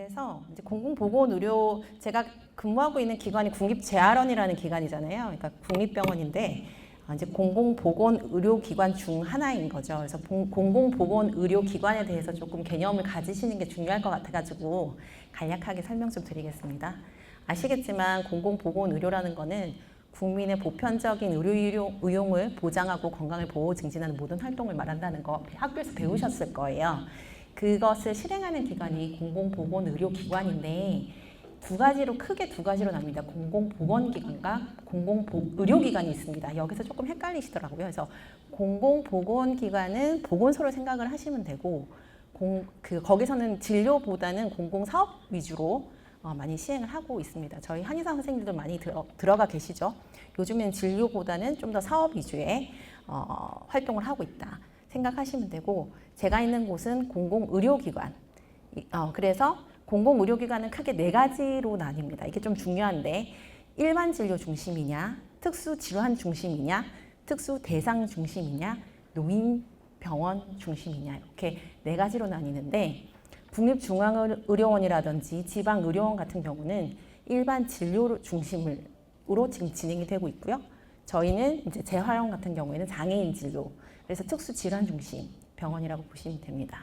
그래서 이제 공공보건의료 제가 근무하고 있는 기관이 국립재활원이라는 기관이잖아요. 그러니까 국립병원인데 이제 공공보건의료기관 중 하나인 거죠. 그래서 공공보건의료기관에 대해서 조금 개념을 가지시는 게 중요할 것 같아가지고 간략하게 설명 좀 드리겠습니다. 아시겠지만 공공보건의료라는 거는 국민의 보편적인 의용을 보장하고 건강을 보호 증진하는 모든 활동을 말한다는 거 학교에서 배우셨을 거예요. 그것을 실행하는 기관이 공공보건의료기관인데 크게 두 가지로 납니다. 공공보건기관과 공공의료기관이 있습니다. 여기서 조금 헷갈리시더라고요. 그래서 공공보건기관은 보건소를 생각을 하시면 되고 거기서는 진료보다는 공공사업 위주로 많이 시행을 하고 있습니다. 저희 한의사 선생님들도 많이 들어가 계시죠. 요즘엔 진료보다는 좀 더 사업 위주의 활동을 하고 있다 생각하시면 되고, 제가 있는 곳은 공공의료기관. 그래서 공공의료기관은 크게 4가지로 나뉩니다. 이게 좀 중요한데, 일반 진료 중심이냐, 특수 질환 중심이냐, 특수 대상 중심이냐, 노인 병원 중심이냐, 이렇게 4가지로 나뉘는데, 국립중앙의료원이라든지 지방의료원 같은 경우는 일반 진료 중심으로 지금 진행이 되고 있고요. 저희는 이제 재활원 같은 경우에는 장애인 진료, 그래서 특수 질환 중심 병원이라고 보시면 됩니다.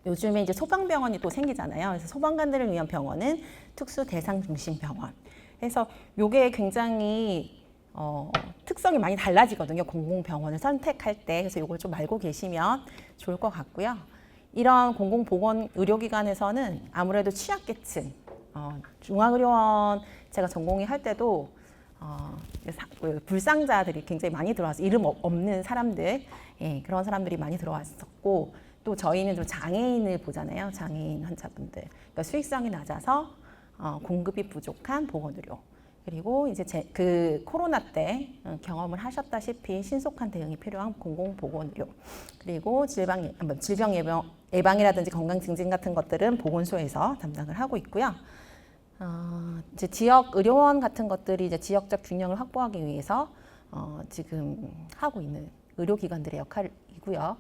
요즘에 이제 소방병원이 또 생기잖아요. 그래서 소방관들을 위한 병원은 특수 대상 중심 병원. 그래서 이게 굉장히 특성이 많이 달라지거든요. 공공병원을 선택할 때. 그래서 이걸 좀 알고 계시면 좋을 것 같고요. 이런 공공보건의료기관에서는 아무래도 취약계층, 중앙의료원 제가 전공의 할 때도 불상자들이 굉장히 많이 들어와서 이름 없는 사람들, 그런 사람들이 많이 들어왔었고, 또 저희는 좀 장애인을 보잖아요. 장애인 환자분들. 그러니까 수익성이 낮아서 공급이 부족한 보건의료. 그리고 이제 그 코로나 때 경험을 하셨다시피 신속한 대응이 필요한 공공보건의료. 그리고 질병 예방이라든지 건강 증진 같은 것들은 보건소에서 담당을 하고 있고요. 이제 지역 의료원 같은 것들이 이제 지역적 균형을 확보하기 위해서 지금 하고 있는 의료기관들의 역할이고요.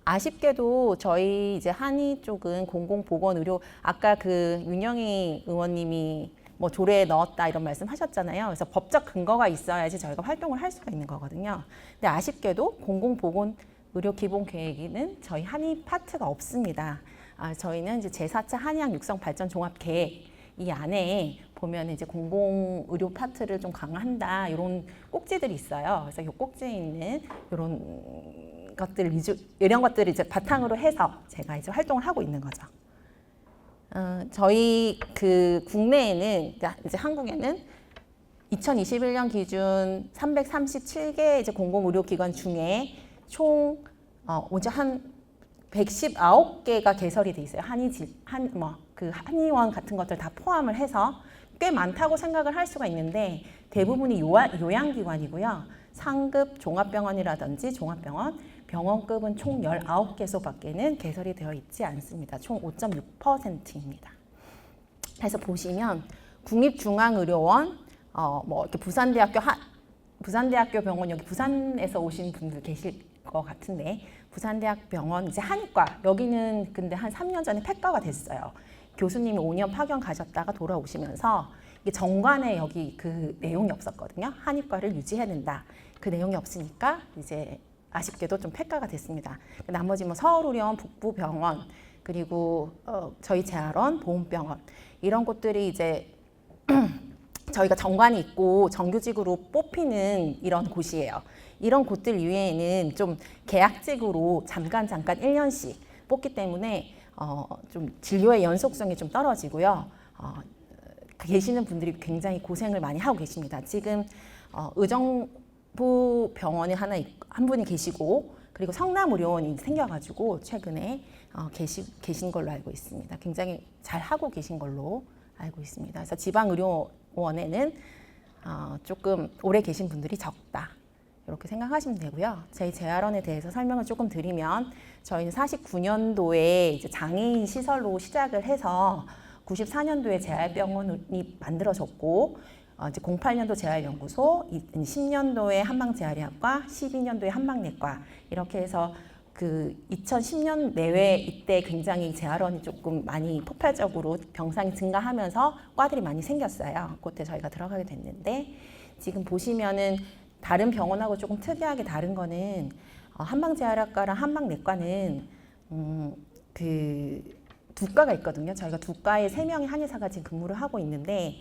아쉽게도 저희 이제 한의 쪽은 공공보건의료, 아까 그 윤영희 의원님이 뭐 조례에 넣었다 이런 말씀 하셨잖아요. 그래서 법적 근거가 있어야지 저희가 활동을 할 수가 있는 거거든요. 근데 아쉽게도 공공보건의료 기본계획에는 저희 한의 파트가 없습니다. 저희는 이제 제4차 한의학 육성 발전 종합 계획 이 안에 보면 이제 공공의료 파트를 좀 강화한다 이런 꼭지들이 있어요. 그래서 이 꼭지에 있는 이런 것들을 이제 바탕으로 해서 제가 이제 활동을 하고 있는 거죠. 저희 그 국내에는, 이제 한국에는 2021년 기준 337개 이제 공공의료기관 중에 총 한 119개가 개설이 돼 있어요. 한의원 같은 것들 다 포함을 해서 꽤 많다고 생각을 할 수가 있는데, 대부분이 요양기관이고요. 상급 종합병원이라든지 종합병원, 병원급은 총 19개소밖에는 개설이 되어 있지 않습니다. 총 5.6%입니다. 그래서 보시면 국립중앙의료원, 이렇게 부산대학교 병원, 여기 부산에서 오신 분들 계실 것 같은데, 부산대학병원 이제 한의과, 여기는 근데 한 3년 전에 폐과가 됐어요. 교수님이 5년 파견 가셨다가 돌아오시면서 이게 정관에 여기 그 내용이 없었거든요. 한의과를 유지해야 된다. 그 내용이 없으니까 이제 아쉽게도 좀 폐과가 됐습니다. 나머지 뭐 서울의료원, 북부병원, 그리고 저희 재활원, 보훈병원, 이런 곳들이 이제 저희가 정관이 있고 정규직으로 뽑히는 이런 곳이에요. 이런 곳들 이외에는 좀 계약직으로 잠깐 1년씩 뽑기 때문에 좀 진료의 연속성이 좀 떨어지고요. 계시는 분들이 굉장히 고생을 많이 하고 계십니다. 지금 의정부 병원에 한 분이 계시고, 그리고 성남의료원이 생겨가지고 최근에 계신 걸로 알고 있습니다. 굉장히 잘 하고 계신 걸로 알고 있습니다. 그래서 지방의료원에는 조금 오래 계신 분들이 적다, 이렇게 생각하시면 되고요. 저희 재활원에 대해서 설명을 조금 드리면, 저희는 49년도에 이제 장애인 시설로 시작을 해서 94년도에 재활병원이 만들어졌고, 이제 08년도 재활연구소, 10년도에 한방재활의학과, 12년도에 한방내과, 이렇게 해서 그 2010년 내외 이때 굉장히 재활원이 조금 많이 폭발적으로 병상이 증가하면서 과들이 많이 생겼어요. 그때 저희가 들어가게 됐는데 지금 보시면은 다른 병원하고 조금 특이하게 다른 거는 한방재활학과랑 한방내과는 그 두 과가 있거든요. 저희가 두 과에 3명의 한의사가 지금 근무를 하고 있는데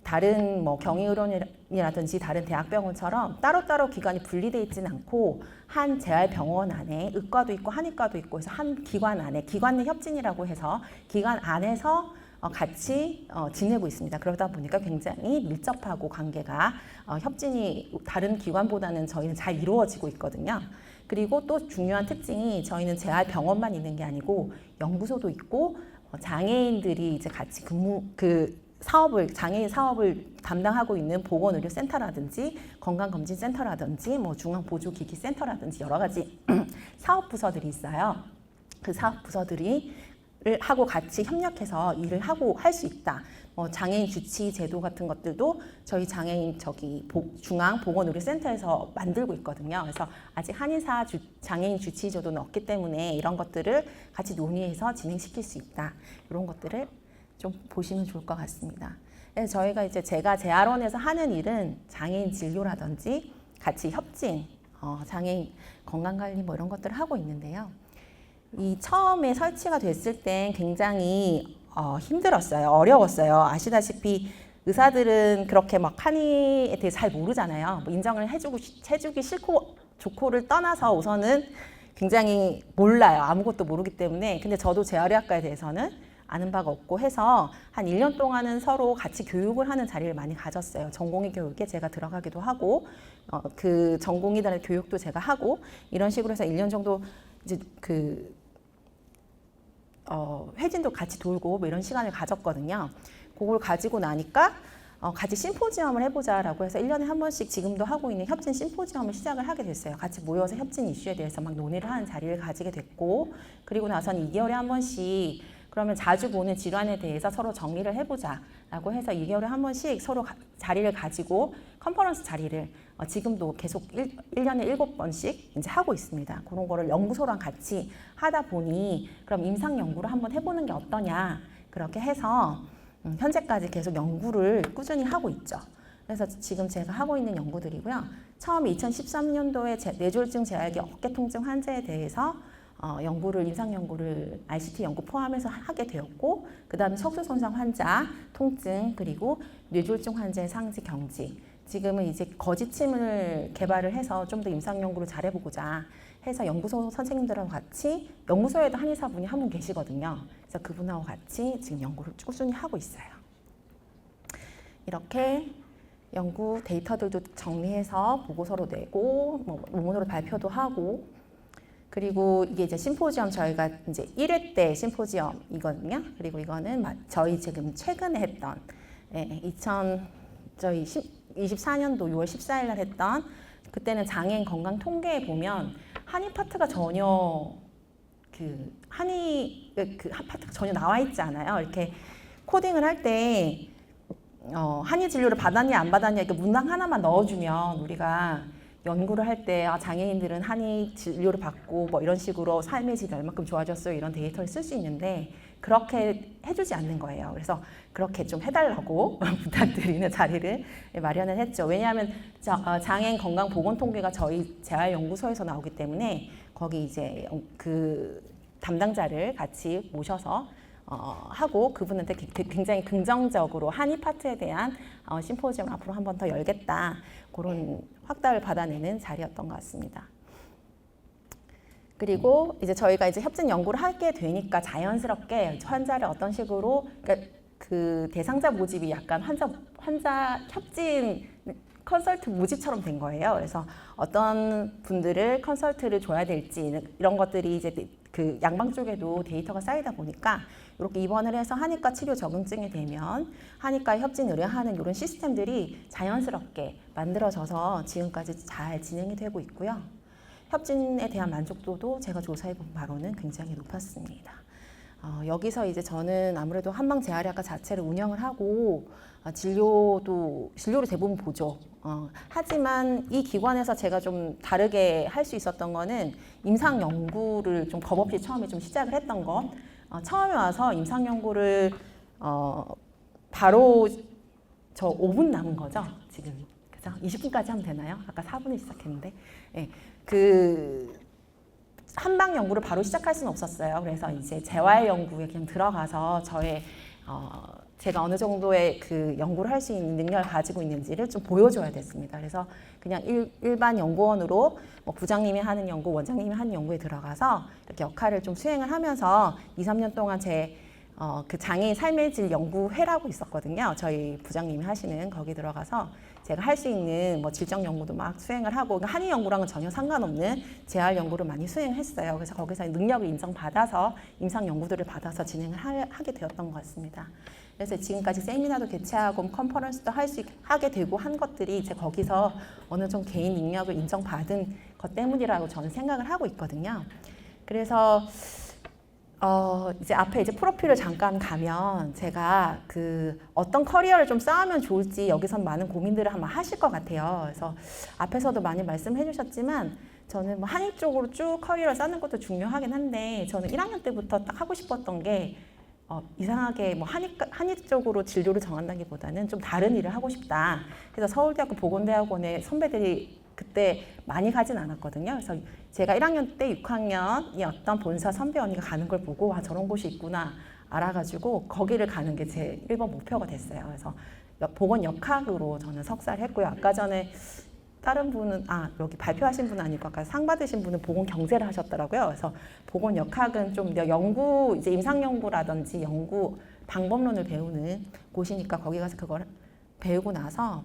다른 뭐 경희의료원이라든지 다른 대학병원처럼 따로따로 기관이 분리되어 있지는 않고 한 재활병원 안에 의과도 있고 한의과도 있고 해서 한 기관 안에 기관 내 협진이라고 해서 기관 안에서 같이 지내고 있습니다. 그러다 보니까 굉장히 밀접하고 관계가 협진이 다른 기관보다는 저희는 잘 이루어지고 있거든요. 그리고 또 중요한 특징이 저희는 재활병원만 있는 게 아니고 연구소도 있고 장애인들이 이제 같이 장애인 사업을 담당하고 있는 보건의료센터라든지 건강검진센터라든지 뭐 중앙보조기기센터라든지 여러 가지 사업 부서들이 있어요. 그 사업 부서들이 하고 같이 협력해서 일을 하고 할 수 있다. 장애인 주치 제도 같은 것들도 저희 장애인 중앙보건의료센터에서 만들고 있거든요. 그래서 아직 한의사 장애인 주치 제도는 없기 때문에 이런 것들을 같이 논의해서 진행시킬 수 있다. 이런 것들을 좀 보시면 좋을 것 같습니다. 그래서 저희가 이제 제가 재활원에서 하는 일은 장애인 진료라든지 같이 협진, 장애인 건강관리 뭐 이런 것들을 하고 있는데요. 이 처음에 설치가 됐을 땐 굉장히 힘들었어요. 어려웠어요. 아시다시피 의사들은 그렇게 막 한의에 대해 잘 모르잖아요. 뭐 인정을 해주기 싫고 좋고를 떠나서 우선은 굉장히 몰라요. 아무것도 모르기 때문에. 근데 저도 재활의학과에 대해서는 아는 바가 없고 해서 한 1년 동안은 서로 같이 교육을 하는 자리를 많이 가졌어요. 전공의 교육에 제가 들어가기도 하고 그 전공의들의 교육도 제가 하고 이런 식으로 해서 1년 정도 이제 회진도 같이 돌고 뭐 이런 시간을 가졌거든요. 그걸 가지고 나니까 같이 심포지엄을 해보자라고 해서 1년에 한 번씩 지금도 하고 있는 협진 심포지엄을 시작을 하게 됐어요. 같이 모여서 협진 이슈에 대해서 막 논의를 하는 자리를 가지게 됐고 그리고 나서는 2개월에 한 번씩 그러면 자주 보는 질환에 대해서 서로 정리를 해보자라고 해서 2개월에 한 번씩 서로 자리를 가지고 컨퍼런스 자리를 지금도 계속 1년에 7번씩 이제 하고 있습니다. 그런 거를 연구소랑 같이 하다 보니 그럼 임상 연구를 한번 해보는 게 어떠냐 그렇게 해서 현재까지 계속 연구를 꾸준히 하고 있죠. 그래서 지금 제가 하고 있는 연구들이고요. 처음 2013년도에 뇌졸중 재활기 어깨 통증 환자에 대해서 임상 연구를 RCT 연구 포함해서 하게 되었고 그 다음에 척수 손상 환자 통증 그리고 뇌졸중 환자의 상지 경지 지금은 이제 거짓침을 개발을 해서 좀 더 임상 연구를 잘해보고자 해서 연구소 선생님들하고 같이 연구소에도 한의사분이 한 분 계시거든요. 그래서 그분하고 같이 지금 연구를 꾸준히 하고 있어요. 이렇게 연구 데이터들도 정리해서 보고서로 내고 뭐 논문으로 발표도 하고 그리고 이게 이제 심포지엄 저희가 이제 1회 때 심포지엄이거든요. 그리고 이거는 저희 지금 최근에 했던 저희 24년도 6월 14일 날 했던 그때는 장애인 건강 통계에 보면 한의 파트가 전혀 파트가 전혀 나와 있지 않아요. 이렇게 코딩을 할 때 한의 진료를 받았냐 안 받았냐 이렇게 문항 하나만 넣어주면 우리가 연구를 할 때 장애인들은 한의 진료를 받고 뭐 이런 식으로 삶의 질이 얼마큼 좋아졌어요 이런 데이터를 쓸 수 있는데 그렇게 해주지 않는 거예요. 그래서 그렇게 좀 해달라고 부탁드리는 자리를 마련을 했죠. 왜냐하면 장애인 건강 보건 통계가 저희 재활연구소에서 나오기 때문에 거기 이제 그 담당자를 같이 모셔서 하고 그분한테 굉장히 긍정적으로 한의 파트에 대한 심포지엄을 앞으로 한 번 더 열겠다 그런 확답을 받아내는 자리였던 것 같습니다. 그리고 이제 저희가 이제 협진 연구를 하게 되니까 자연스럽게 환자를 어떤 식으로 그러니까 그 대상자 모집이 약간 환자 협진 컨설트 모집처럼 된 거예요. 그래서 어떤 분들을 컨설트를 줘야 될지 이런 것들이 이제 그 양방 쪽에도 데이터가 쌓이다 보니까 이렇게 입원을 해서 한의과 치료 적응증이 되면 한의과 협진 의뢰하는 이런 시스템들이 자연스럽게 만들어져서 지금까지 잘 진행이 되고 있고요. 협진에 대한 만족도도 제가 조사해 본 바로는 굉장히 높았습니다. 여기서 이제 저는 아무래도 한방재활의학과 자체를 운영을 하고 진료를 대부분 보죠. 하지만 이 기관에서 제가 좀 다르게 할 수 있었던 거는 임상 연구를 좀 겁없이 처음에 좀 시작을 했던 것. 처음에 와서 임상 연구를 바로 저 5분 남은 거죠, 지금. 그죠? 20분까지 하면 되나요? 아까 4분에 시작했는데. 네, 한방 연구를 바로 시작할 수는 없었어요. 그래서 이제 재활 연구에 그냥 들어가서 제가 어느 정도의 그 연구를 할 수 있는 능력을 가지고 있는지를 좀 보여줘야 됐습니다. 그래서 그냥 일반 연구원으로 뭐 부장님이 하는 연구, 원장님이 하는 연구에 들어가서 이렇게 역할을 좀 수행을 하면서 2, 3년 동안 그 장애인 삶의 질 연구회라고 있었거든요. 저희 부장님이 하시는 거기 들어가서 제가 할 수 있는 뭐 질적 연구도 막 수행을 하고, 그러니까 한의 연구랑은 전혀 상관없는 재활 연구를 많이 수행했어요. 그래서 거기서 능력을 인정받아서 임상 연구들을 받아서 진행을 하게 되었던 것 같습니다. 그래서 지금까지 세미나도 개최하고 컨퍼런스도 하게 되고 한 것들이 이제 거기서 어느 정도 개인 능력을 인정받은 것 때문이라고 저는 생각을 하고 있거든요. 그래서 이제 앞에 이제 프로필을 잠깐 가면 제가 어떤 커리어를 좀 쌓으면 좋을지 여기서 많은 고민들을 아마 하실 것 같아요. 그래서 앞에서도 많이 말씀해 주셨지만 저는 뭐 한의 쪽으로 쭉 커리어를 쌓는 것도 중요하긴 한데 저는 1학년 때부터 딱 하고 싶었던 게 이상하게 뭐 한의 쪽으로 진료를 정한다기보다는 좀 다른 일을 하고 싶다. 그래서 서울대학교 보건대학원에 선배들이 그때 많이 가진 않았거든요. 그래서 제가 1학년 때 6학년이 어떤 본사 선배 언니가 가는 걸 보고 저런 곳이 있구나 알아가지고 거기를 가는 게 제 1번 목표가 됐어요. 그래서 보건역학으로 저는 석사를 했고요. 아까 전에 다른 분은 여기 발표하신 분은 아니고 아까 상 받으신 분은 보건경제를 하셨더라고요. 그래서 보건역학은 좀 연구, 이제 임상연구라든지 연구 방법론을 배우는 곳이니까 거기 가서 그걸 배우고 나서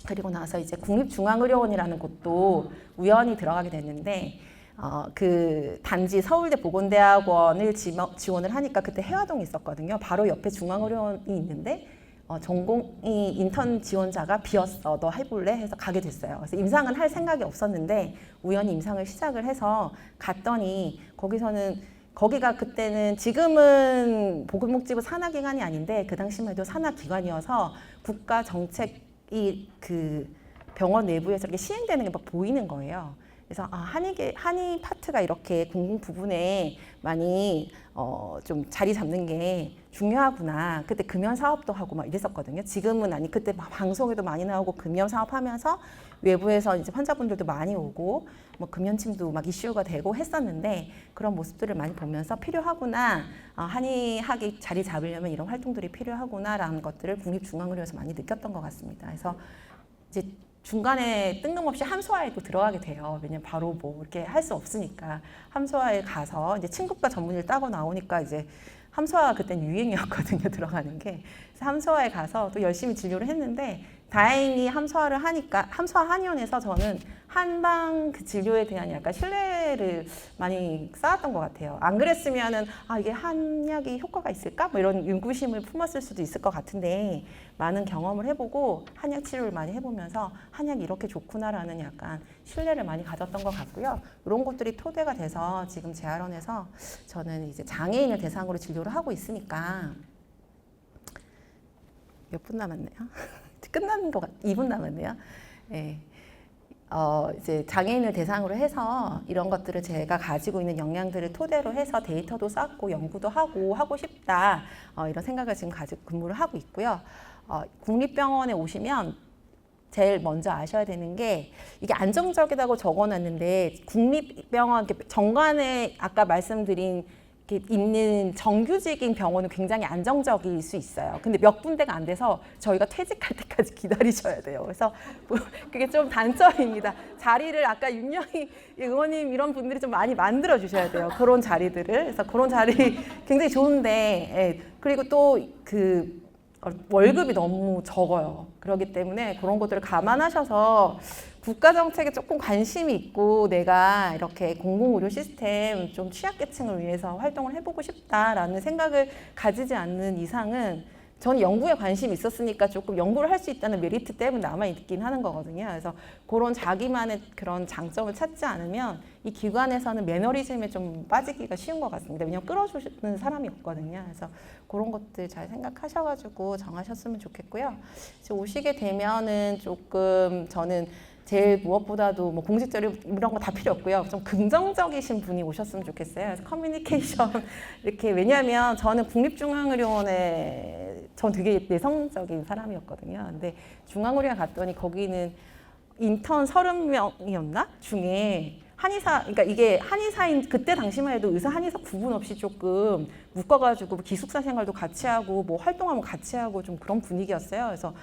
그리고 나서 이제 국립중앙의료원이라는 곳도 우연히 들어가게 됐는데 그 단지 서울대 보건대학원을 지원을 하니까 그때 해화동에 있었거든요. 바로 옆에 중앙의료원이 있는데 전공이 인턴 지원자가 비었어. 너 해볼래? 해서 가게 됐어요. 그래서 임상은 할 생각이 없었는데 우연히 임상을 시작을 해서 갔더니 거기가 그때는 지금은 보건복지부 산하기관이 아닌데 그 당시만 해도 산하기관이어서 국가 정책이 그 병원 내부에서 이렇게 시행되는 게 막 보이는 거예요. 그래서 한의 파트가 이렇게 공공 부분에 많이 좀 자리 잡는 게 중요하구나. 그때 금연 사업도 하고 막 이랬었거든요. 지금은 아니 그때 막 방송에도 많이 나오고 금연 사업하면서 외부에서 이제 환자분들도 많이 오고 뭐 금연침도 막 이슈가 되고 했었는데 그런 모습들을 많이 보면서 필요하구나. 한의학이 자리 잡으려면 이런 활동들이 필요하구나라는 것들을 국립중앙의료에서 많이 느꼈던 것 같습니다. 그래서 이제 중간에 뜬금없이 함소화에도 들어가게 돼요. 왜냐면 바로 뭐 이렇게 할 수 없으니까 함소화에 가서 이제 침구과 전문의를 따고 나오니까 이제 함소화가 그땐 유행이었거든요. 들어가는 게. 그래서 함소화에 가서 또 열심히 진료를 했는데 다행히 함소화를 하니까 함소화 한의원에서 저는 한방 그 진료에 대한 약간 신뢰를 많이 쌓았던 것 같아요. 안 그랬으면은 이게 한약이 효과가 있을까? 뭐 이런 의구심을 품었을 수도 있을 것 같은데 많은 경험을 해보고 한약 치료를 많이 해보면서 한약이 이렇게 좋구나라는 약간 신뢰를 많이 가졌던 것 같고요. 이런 것들이 토대가 돼서 지금 재활원에서 저는 이제 장애인을 대상으로 진료를 하고 있으니까 몇 분 남았네요. 끝나는 것 2분 남았네요. 네. 이제 장애인을 대상으로 해서 이런 것들을 제가 가지고 있는 역량들을 토대로 해서 데이터도 쌓고 연구도 하고 싶다. 이런 생각을 지금 가지고 근무를 하고 있고요. 국립병원에 오시면 제일 먼저 아셔야 되는 게 이게 안정적이라고 적어놨는데 국립병원 정관에 아까 말씀드린 있는 정규직인 병원은 굉장히 안정적일 수 있어요. 근데 몇 군데가 안 돼서 저희가 퇴직할 때까지 기다리셔야 돼요. 그래서 그게 좀 단점입니다. 자리를 아까 윤영희 의원님 이런 분들이 좀 많이 만들어 주셔야 돼요. 그런 자리들을. 그래서 그런 자리 굉장히 좋은데 그리고 또 월급이 너무 적어요. 그렇기 때문에 그런 것들을 감안하셔서 국가 정책에 조금 관심이 있고 내가 이렇게 공공의료 시스템 좀 취약계층을 위해서 활동을 해보고 싶다라는 생각을 가지지 않는 이상은 저는 연구에 관심이 있었으니까 조금 연구를 할 수 있다는 메리트 때문에 남아있긴 하는 거거든요. 그래서 그런 자기만의 그런 장점을 찾지 않으면 이 기관에서는 매너리즘에 좀 빠지기가 쉬운 것 같습니다. 왜냐하면 끌어주는 사람이 없거든요. 그래서 그런 것들 잘 생각하셔가지고 정하셨으면 좋겠고요. 이제 오시게 되면은 조금 저는 제일 무엇보다도 뭐 공식적인 이런 거 다 필요 없고요. 좀 긍정적이신 분이 오셨으면 좋겠어요. 그래서 커뮤니케이션 이렇게 왜냐하면 저는 국립중앙의료원에 전 되게 내성적인 사람이었거든요. 근데 중앙의료원 갔더니 거기는 인턴 30명이었나 중에 한의사, 그러니까 이게 한의사인 그때 당시만 해도 의사 한의사 구분 없이 조금 묶어가지고 기숙사 생활도 같이 하고 뭐 활동하면 같이 하고 좀 그런 분위기였어요. 그래서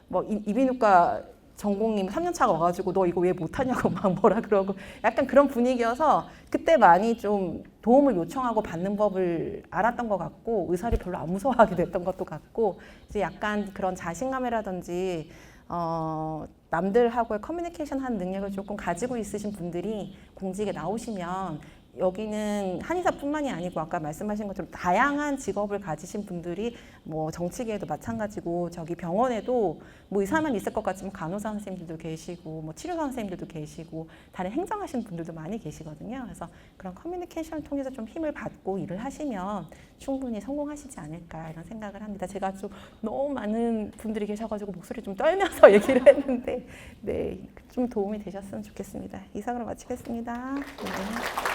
뭐 이비인후과 전공님 3년차가 와가지고 너 이거 왜 못하냐고 막 뭐라 그러고 약간 그런 분위기여서 그때 많이 좀 도움을 요청하고 받는 법을 알았던 것 같고 의사를 별로 안 무서워하게 됐던 것도 같고 이제 약간 그런 자신감이라든지 남들하고의 커뮤니케이션 하는 능력을 조금 가지고 있으신 분들이 공직에 나오시면 여기는 한의사뿐만이 아니고 아까 말씀하신 것처럼 다양한 직업을 가지신 분들이 뭐 정치계에도 마찬가지고 저기 병원에도 뭐 의사만 있을 것 같지만 간호사 선생님들도 계시고 뭐 치료사 선생님들도 계시고 다른 행정하시는 분들도 많이 계시거든요. 그래서 그런 커뮤니케이션을 통해서 좀 힘을 받고 일을 하시면 충분히 성공하시지 않을까 이런 생각을 합니다. 제가 좀 너무 많은 분들이 계셔가지고 목소리 좀 떨면서 얘기를 했는데 네, 좀 도움이 되셨으면 좋겠습니다. 이상으로 마치겠습니다. 네.